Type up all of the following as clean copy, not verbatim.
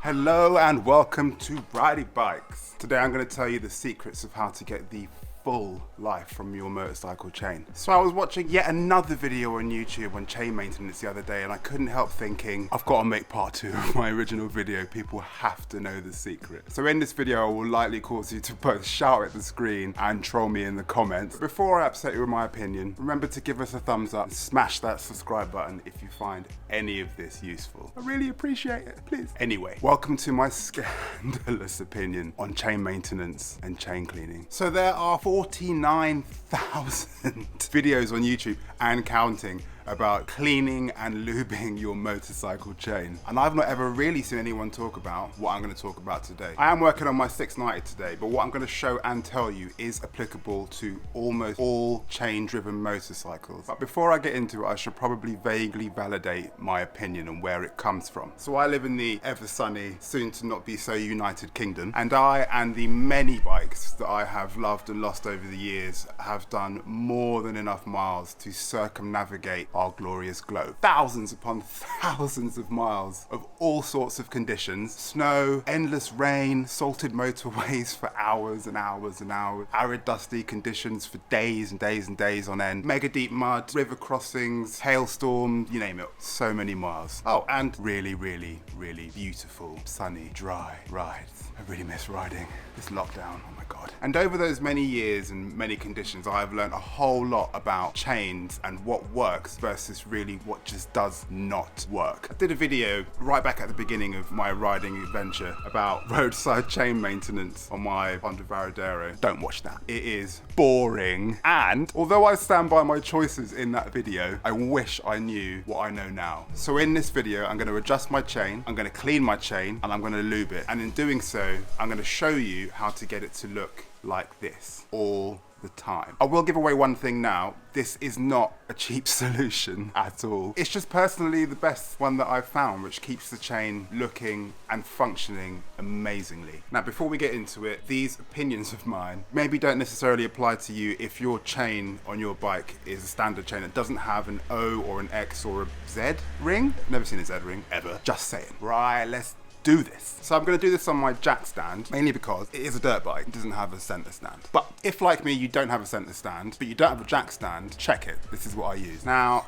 Hello and welcome to Riding Bikes. Today I'm going to tell you the secrets of how to get the full life from your motorcycle chain. So I was watching yet another video on YouTube on chain maintenance the other day and I couldn't help thinking, I've got to make part 2 of my original video. People have to know the secret. So in this video I will likely cause you to both shout at the screen and troll me in the comments. Before I upset you with my opinion, remember to give us a thumbs up and smash that subscribe button if you find any of this useful. I really appreciate it, please. Anyway, welcome to my scandalous opinion on chain maintenance and chain cleaning. So there are 49,000 videos on YouTube and counting about cleaning and lubing your motorcycle chain. And I've not ever really seen anyone talk about what I'm going to talk about today. I am working on my 690 today, but what I'm going to show and tell you is applicable to almost all chain-driven motorcycles. But before I get into it, I should probably vaguely validate my opinion on where it comes from. So I live in the ever sunny, soon to not be so United Kingdom, and I and the many bikes that I have loved and lost over the years have done more than enough miles to circumnavigate our glorious globe. Thousands upon thousands of miles of all sorts of conditions. Snow, endless rain, salted motorways for hours and hours and hours, arid dusty conditions for days and days and days on end, mega deep mud, river crossings, hailstorms, you name it. So many miles. Oh, and really, really, really beautiful, sunny, dry rides. I really miss riding this lockdown, oh my God. And over those many years and many conditions, I have learned a whole lot about chains and what works versus really what just does not work. I did a video right back at the beginning of my riding adventure about roadside chain maintenance on my Honda Varadero. Don't watch that. It is boring. And although I stand by my choices in that video, I wish I knew what I know now. So in this video, I'm going to adjust my chain, I'm going to clean my chain, and I'm going to lube it. And in doing so, I'm going to show you how to get it to look like this all the time. I will give away one thing now. This is not a cheap solution at all. It's just personally the best one that I've found, which keeps the chain looking and functioning amazingly. Now, before we get into it, these opinions of mine maybe don't necessarily apply to you if your chain on your bike is a standard chain that doesn't have an O or an X or a Z ring. Never seen a Z ring, ever. Just saying. Right, let's do this. So I'm going to do this on my jack stand, mainly because it is a dirt bike. It doesn't have a center stand. But if, like me, you don't have a center stand, but you don't have a jack stand, check it. This is what I use. Now,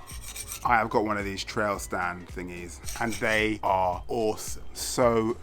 I have got one of these trail stand thingies, and they are awesome. So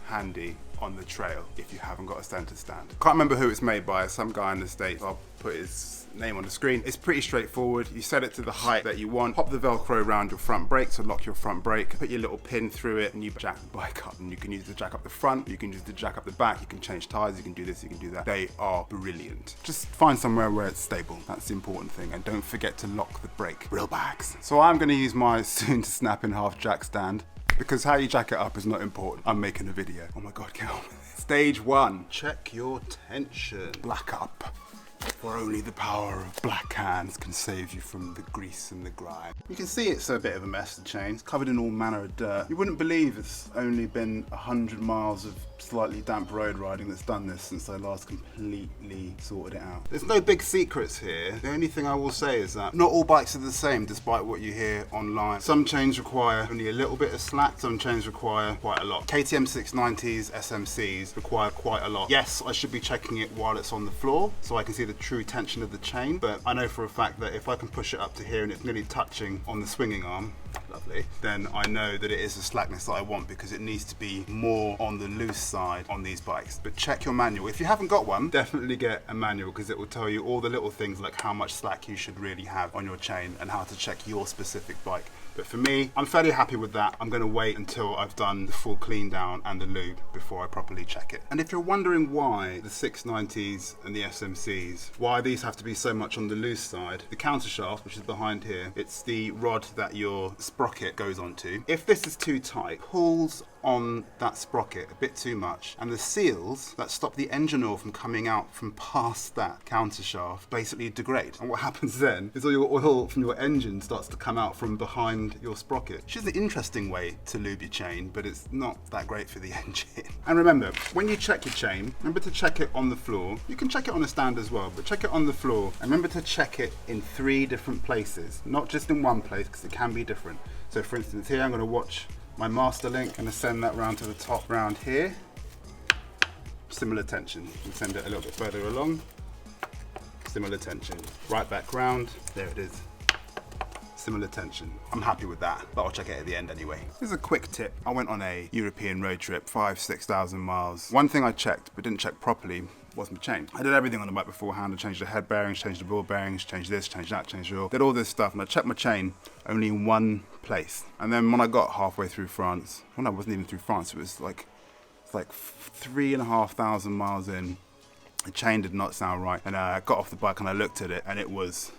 handy on the trail if you haven't got a center stand. Can't remember who it's made by, some guy in the States. I'll put his name on the screen. It's pretty straightforward. You set it to the height that you want, pop the Velcro around your front brake to lock your front brake, put your little pin through it, and you jack the bike up. And you can use the jack up the front, you can use the jack up the back, you can change tires, you can do this, you can do that. They are brilliant. Just find somewhere where it's stable. That's the important thing. And don't forget to lock the brake. Real bags. So I'm gonna use my soon to snap in half jack stand, because how you jack it up is not important. I'm making a video. Oh my God, get on with it. Stage 1, check your tension. Black up. For only the power of black hands can save you from the grease and the grime. You can see it's a bit of a mess, the chain. It's covered in all manner of dirt. You wouldn't believe it's only been 100 miles of slightly damp road riding that's done this since I last completely sorted it out. There's no big secrets here. The only thing I will say is that not all bikes are the same, despite what you hear online. Some chains require only a little bit of slack, some chains require quite a lot. KTM 690s, SMCs require quite a lot. Yes, I should be checking it while it's on the floor so I can see the true tension of the chain, but I know for a fact that if I can push it up to here and it's nearly touching on the swinging arm, lovely, then I know that it is the slackness that I want, because it needs to be more on the loose side on these bikes. But check your manual. If you haven't got one, definitely get a manual, because it will tell you all the little things like how much slack you should really have on your chain and how to check your specific bike. But for me, I'm fairly happy with that. I'm going to wait until I've done the full clean down and the lube before I properly check it. And if you're wondering why the 690s and the SMCs, why these have to be so much on the loose side, the counter shaft, which is behind here, it's the rod that your sprocket goes onto. If this is too tight, pulls on that sprocket a bit too much, and the seals that stop the engine oil from coming out from past that counter shaft basically degrade. And what happens then is all your oil from your engine starts to come out from behind your sprocket, which is an interesting way to lube your chain, but it's not that great for the engine. And remember, when you check your chain, remember to check it on the floor. You can check it on a stand as well, but check it on the floor, and remember to check it in 3 different places, not just in one place, because it can be different. So for instance, here I'm going to watch my master link, gonna send that round to the top round here. Similar tension. We'll send it a little bit further along. Similar tension. Right back round. There it is. Similar tension. I'm happy with that, but I'll check it at the end anyway. Here's a quick tip. I went on a European road trip, 5,000-6,000 miles. One thing I checked, but didn't check properly, was my chain. I did everything on the bike beforehand. I changed the head bearings, changed the ball bearings, changed this, changed that, changed the oil. Did all this stuff, and I checked my chain only in one place. And then when I got halfway through France, well, no, it wasn't even through France. It was like 3,500 miles in. The chain did not sound right, and I got off the bike and I looked at it, and it was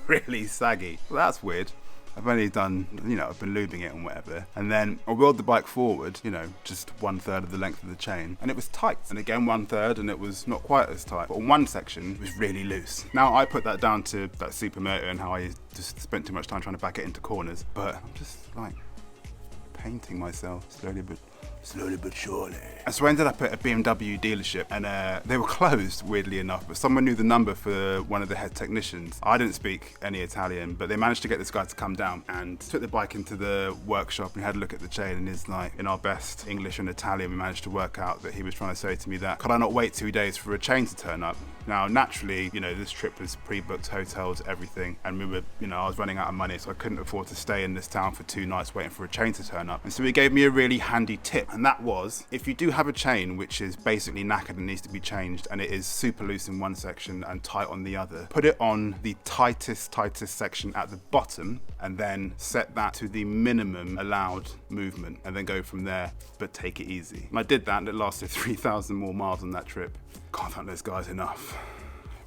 really saggy. Well, that's weird. I've only done, I've been lubing it and whatever. And then I wheeled the bike forward, just 1/3 of the length of the chain. And it was tight. And again, 1/3, and it was not quite as tight. But on one section, it was really loose. Now, I put that down to that supermotor and how I just spent too much time trying to back it into corners. But I'm just painting myself slowly but surely. And so I ended up at a BMW dealership, and they were closed, weirdly enough, but someone knew the number for one of the head technicians. I didn't speak any Italian, but they managed to get this guy to come down and took the bike into the workshop and had a look at the chain, and in our best English and Italian, we managed to work out that he was trying to say to me that, could I not wait 2 days for a chain to turn up? Now, naturally, this trip was pre-booked, hotels, everything, and we were, I was running out of money, so I couldn't afford to stay in this town for 2 nights waiting for a chain to turn up. And so he gave me a really handy tip, and that was, if you do have a chain which is basically knackered and needs to be changed, and it is super loose in one section and tight on the other, put it on the tightest section at the bottom, and then set that to the minimum allowed movement, and then go from there, but take it easy. And I did that, and it lasted 3,000 more miles on that trip. Can't thank those guys enough.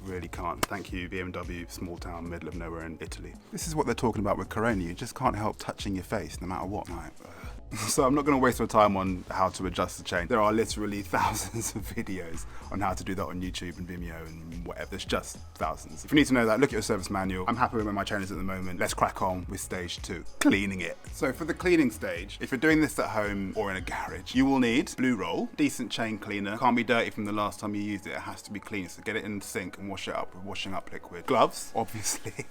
Really can't. Thank you, BMW, small town, middle of nowhere in Italy. This is what they're talking about with Corona. You just can't help touching your face no matter what. So I'm not going to waste my time on how to adjust the chain. There are literally thousands of videos on how to do that on YouTube and Vimeo and whatever. There's just thousands. If you need to know that, look at your service manual. I'm happy with where my chain is at the moment. Let's crack on with stage 2, cleaning it. So for the cleaning stage, if you're doing this at home or in a garage, you will need Blue Roll, decent chain cleaner. Can't be dirty from the last time you used it. It has to be clean. So get it in the sink and wash it up with washing up liquid. Gloves, obviously.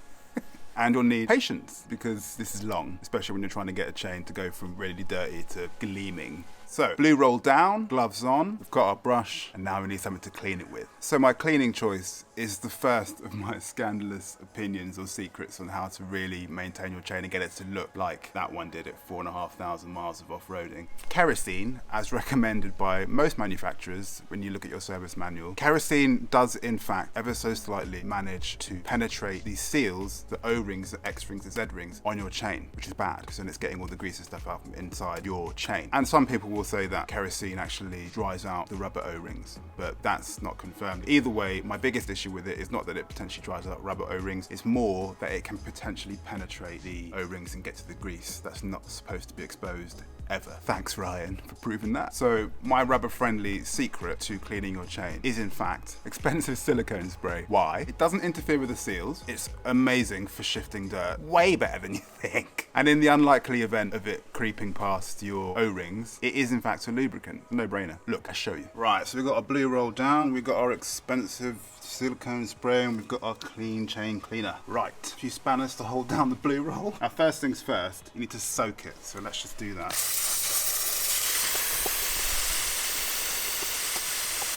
And you'll need patience, because this is long, especially when you're trying to get a chain to go from really dirty to gleaming. So, Blue Roll down, gloves on, we've got our brush, and now we need something to clean it with. So my cleaning choice is the first of my scandalous opinions or secrets on how to really maintain your chain and get it to look like that one did at 4,500 miles of off-roading. Kerosene, as recommended by most manufacturers when you look at your service manual, kerosene does in fact ever so slightly manage to penetrate the seals, the O-rings, the X-rings, the Z-rings on your chain, which is bad, because then it's getting all the grease and stuff out from inside your chain. And some people will say that kerosene actually dries out the rubber O-rings, but that's not confirmed. Either way, my biggest issue with it is not that it potentially dries out rubber O-rings, it's more that it can potentially penetrate the O-rings and get to the grease that's not supposed to be exposed ever. Thanks, Ryan, for proving that. So my rubber-friendly secret to cleaning your chain is in fact expensive silicone spray. Why? It doesn't interfere with the seals. It's amazing for shifting dirt, way better than you think. And in the unlikely event of it creeping past your O-rings, it is in fact a lubricant. No-brainer. Look, I'll show you. Right, so we've got our Blue Roll down, we've got our expensive silicone spray, and we've got our clean chain cleaner. Right, a few spanners to hold down the Blue Roll. Now, first things first, you need to soak it, so let's just do that.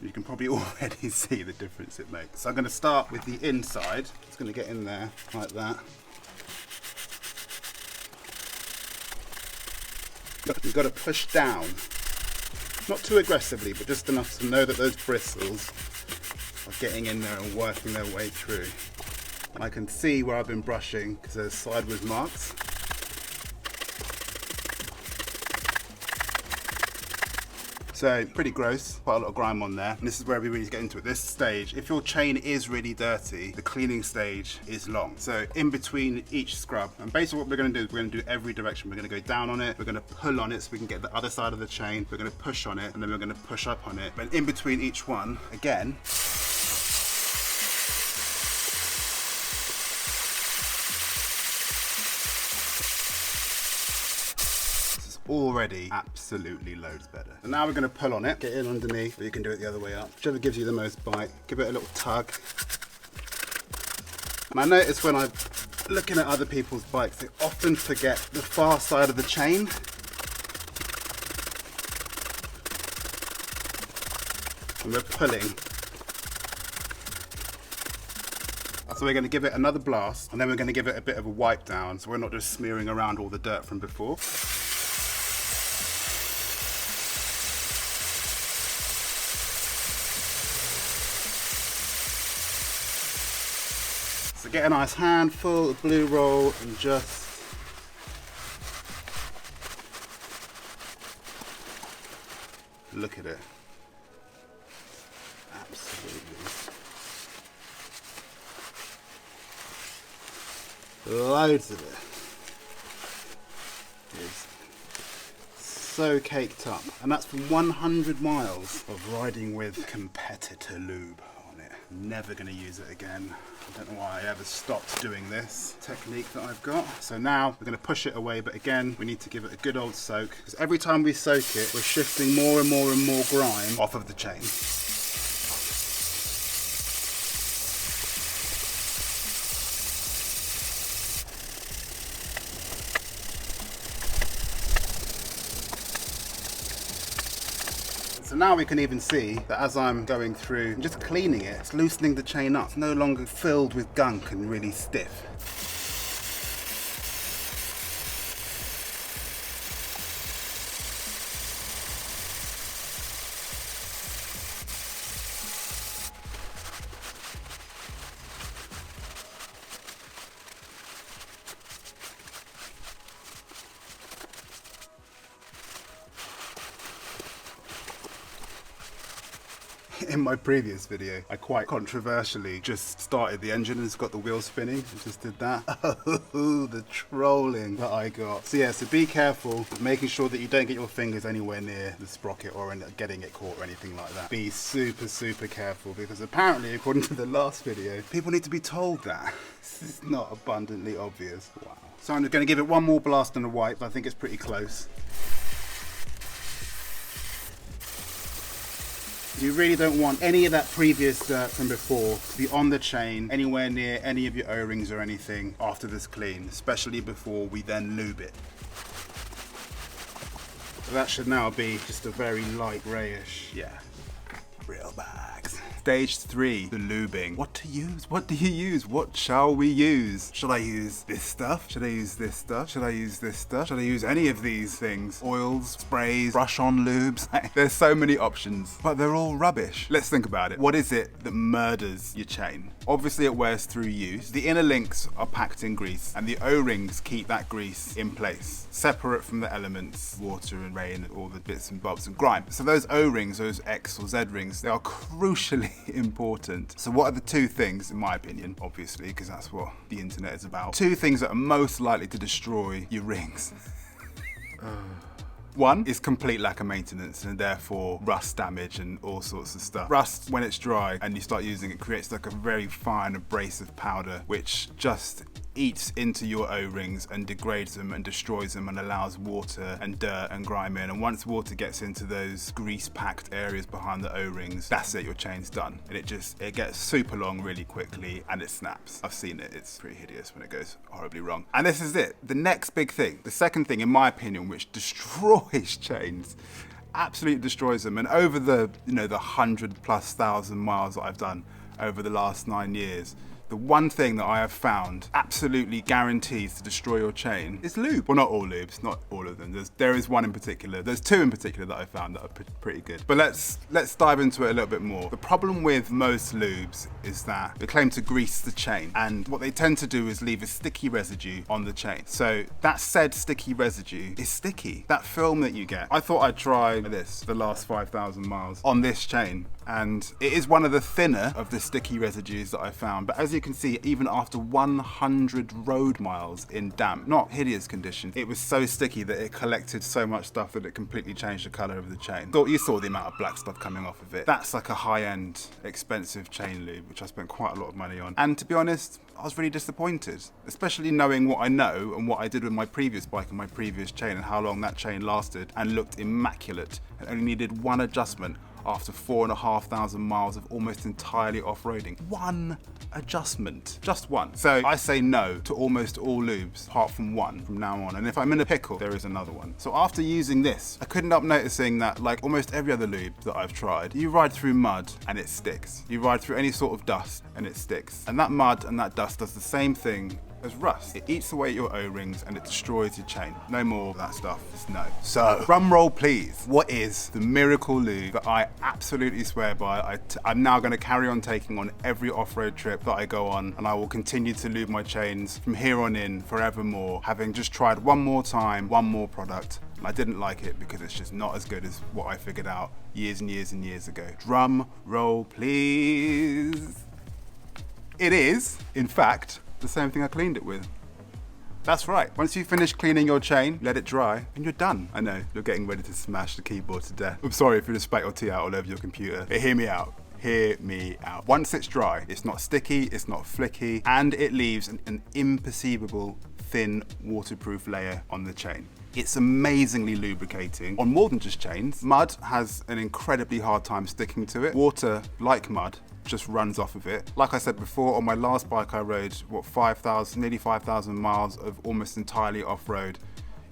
You can probably already see the difference it makes. So I'm going to start with the inside. It's going to get in there like that. You've got to push down. Not too aggressively, but just enough to know that those bristles are getting in there and working their way through. And I can see where I've been brushing because there's sideways marks. So pretty gross, quite a lot of grime on there. And this is where we really get into it. This stage, if your chain is really dirty, the cleaning stage is long. So in between each scrub, and basically what we're gonna do is we're gonna do every direction. We're gonna go down on it, we're gonna pull on it so we can get the other side of the chain, we're gonna push on it, and then we're gonna push up on it. But in between each one, again, already absolutely loads better. And now we're going to pull on it, get in underneath, or you can do it the other way up, whichever gives you the most bite. Give it a little tug. And I notice when I'm looking at other people's bikes, they often forget the far side of the chain. and we're pulling. So we're going to give it another blast, and then we're going to give it a bit of a wipe down, so we're not just smearing around all the dirt from before. So get a nice handful of blue roll and just look at it. Absolutely. Loads of it. It's so caked up. And that's from 100 miles of riding with competitor lube on it. Never going to use it again. I don't know why I ever stopped doing this technique that I've got. So now we're going to push it away, but again, we need to give it a good old soak, because every time we soak it, we're shifting more and more and more grime off of the chain. So now we can even see that as I'm going through and just cleaning it, it's loosening the chain up. It's no longer filled with gunk and really stiff. In my previous video, I quite controversially just started the engine and it's got the wheel spinning. I just did that. Oh, the trolling that I got. So yeah, so be careful with making sure that you don't get your fingers anywhere near the sprocket or end up getting it caught or anything like that. Be super, super careful, because apparently, according to the last video, people need to be told that. This is not abundantly obvious. Wow. So I'm going to give it one more blast and a wipe. I think it's pretty close. You really don't want any of that previous dirt from before to be on the chain, anywhere near any of your O-rings or anything after this clean, especially before we then lube it. So that should now be just a very light grayish, yeah, real bags. Stage 3, the lubing. What to use? What do you use? What shall we use? Should I use this stuff? Should I use this stuff? Should I use this stuff? Should I use any of these things? Oils, sprays, brush-on lubes? There's so many options, but they're all rubbish. Let's think about it. What is it that murders your chain? Obviously it wears through use. The inner links are packed in grease, and the O-rings keep that grease in place, separate from the elements, water and rain, all the bits and bobs and grime. So those O-rings, those X or Z rings, they are crucially important. So what are the two things, in my opinion, obviously, because that's what the internet is about, two things that are most likely to destroy your rings? One is complete lack of maintenance and therefore rust damage and all sorts of stuff. Rust, when it's dry and you start using it, creates like a very fine abrasive powder which just eats into your O-rings and degrades them and destroys them and allows water and dirt and grime in. And once water gets into those grease-packed areas behind the O-rings, that's it, your chain's done. And it gets super long really quickly and it snaps. I've seen it, it's pretty hideous when it goes horribly wrong. And this is it, the next big thing, the second thing in my opinion, which destroys chains, absolutely destroys them. And over the 100,000+ miles that I've done over the last 9 years, the one thing that I have found absolutely guarantees to destroy your chain is lube. Well, not all lubes, not all of them. There is one in particular. There's two in particular that I found that are pretty good. But let's dive into it a little bit more. The problem with most lubes is that they claim to grease the chain, and what they tend to do is leave a sticky residue on the chain. So that said sticky residue is sticky. That film that you get, I thought I'd try this the last 5,000 miles on this chain, and it is one of the thinner of the sticky residues that I found. But as you can see, even after 100 road miles in damp, not hideous condition, it was so sticky that it collected so much stuff that it completely changed the color of the chain. You saw the amount of black stuff coming off of it. That's like a high-end, expensive chain lube, which I spent quite a lot of money on. And to be honest, I was really disappointed, especially knowing what I know and what I did with my previous bike and my previous chain and how long that chain lasted and looked immaculate and only needed one adjustment after 4,500 miles of almost entirely off-roading. One adjustment, just one. So I say no to almost all lubes, apart from one from now on. And if I'm in a pickle, there is another one. So after using this, I couldn't help noticing that like almost every other lube that I've tried, you ride through mud and it sticks. You ride through any sort of dust and it sticks. And that mud and that dust does the same thing as rust. It eats away your O-rings and it destroys your chain. No more of that stuff, just no. So, drum roll please. What is the miracle lube that I absolutely swear by? I'm now gonna carry on taking on every off-road trip that I go on, and I will continue to lube my chains from here on in forevermore, having just tried one more time, one more product. And I didn't like it because it's just not as good as what I figured out years and years and years ago. Drum roll please. It is, in fact, the same thing I cleaned it with. That's right. Once you finish cleaning your chain, let it dry, and you're done. I know, you're getting ready to smash the keyboard to death. I'm sorry if you just spat your tea out all over your computer, but hear me out. Hear me out. Once it's dry, it's not sticky, it's not flicky, and it leaves an imperceivable, thin, waterproof layer on the chain. It's amazingly lubricating on more than just chains. Mud has an incredibly hard time sticking to it. Water, like mud, just runs off of it. Like I said before, on my last bike I rode, nearly 5,000 miles of almost entirely off-road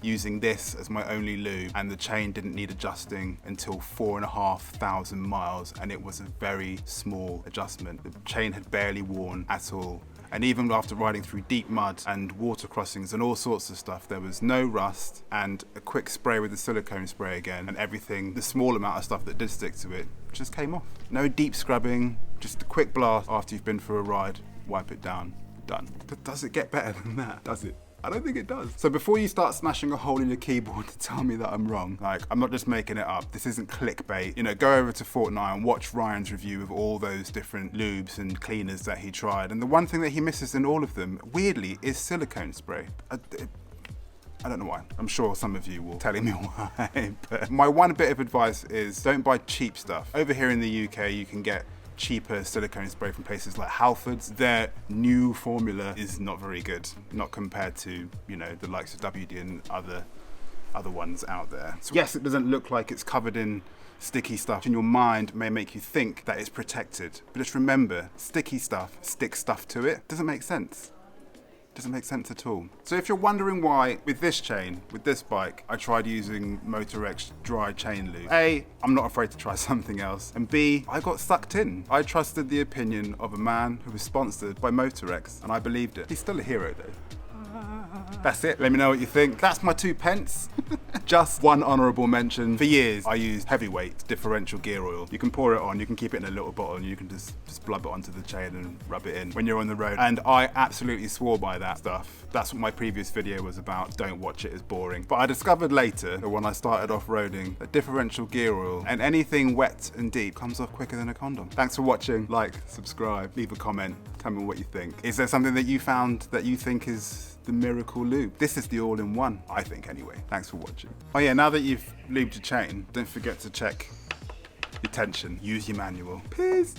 using this as my only lube, and the chain didn't need adjusting until 4,500 miles, and it was a very small adjustment. The chain had barely worn at all. And even after riding through deep mud and water crossings and all sorts of stuff, there was no rust, and a quick spray with the silicone spray again, and everything, the small amount of stuff that did stick to it, just came off. No deep scrubbing, just a quick blast after you've been for a ride, wipe it down, done. Does it get better than that? Does it? I don't think it does. So before you start smashing a hole in your keyboard to tell me that I'm wrong, like, I'm not just making it up. This isn't clickbait. You know, go over to Fortnite and watch Ryan's review of all those different lubes and cleaners that he tried. And the one thing that he misses in all of them, weirdly, is silicone spray. I don't know why. I'm sure some of you will telling me why. But my one bit of advice is don't buy cheap stuff. Over here in the UK, you can get cheaper silicone spray from places like Halfords. Their new formula is not very good, not compared to, you know, the likes of WD and other ones out there. So yes, it doesn't look like it's covered in sticky stuff. In your mind may make you think that it's protected, but just remember, sticky stuff sticks stuff to it. Doesn't make sense. Doesn't make sense at all. So if you're wondering why, with this chain, with this bike, I tried using Motorex dry chain lube. A, I'm not afraid to try something else. And B, I got sucked in. I trusted the opinion of a man who was sponsored by Motorex, and I believed it. He's still a hero though. That's it. Let me know what you think. That's my 2 pence. Just one honourable mention. For years, I used heavyweight differential gear oil. You can pour it on, you can keep it in a little bottle, and you can just blub it onto the chain and rub it in when you're on the road. And I absolutely swore by that stuff. That's what my previous video was about. Don't watch it, it's boring. But I discovered later that when I started off-roading, that differential gear oil and anything wet and deep comes off quicker than a condom. Thanks for watching. Like, subscribe, leave a comment, tell me what you think. Is there something that you found that you think is the miracle lube? This is the all-in-one, I think anyway. Thanks for watching. Oh yeah, now that you've lubed your chain, don't forget to check your tension. Use your manual. Peace.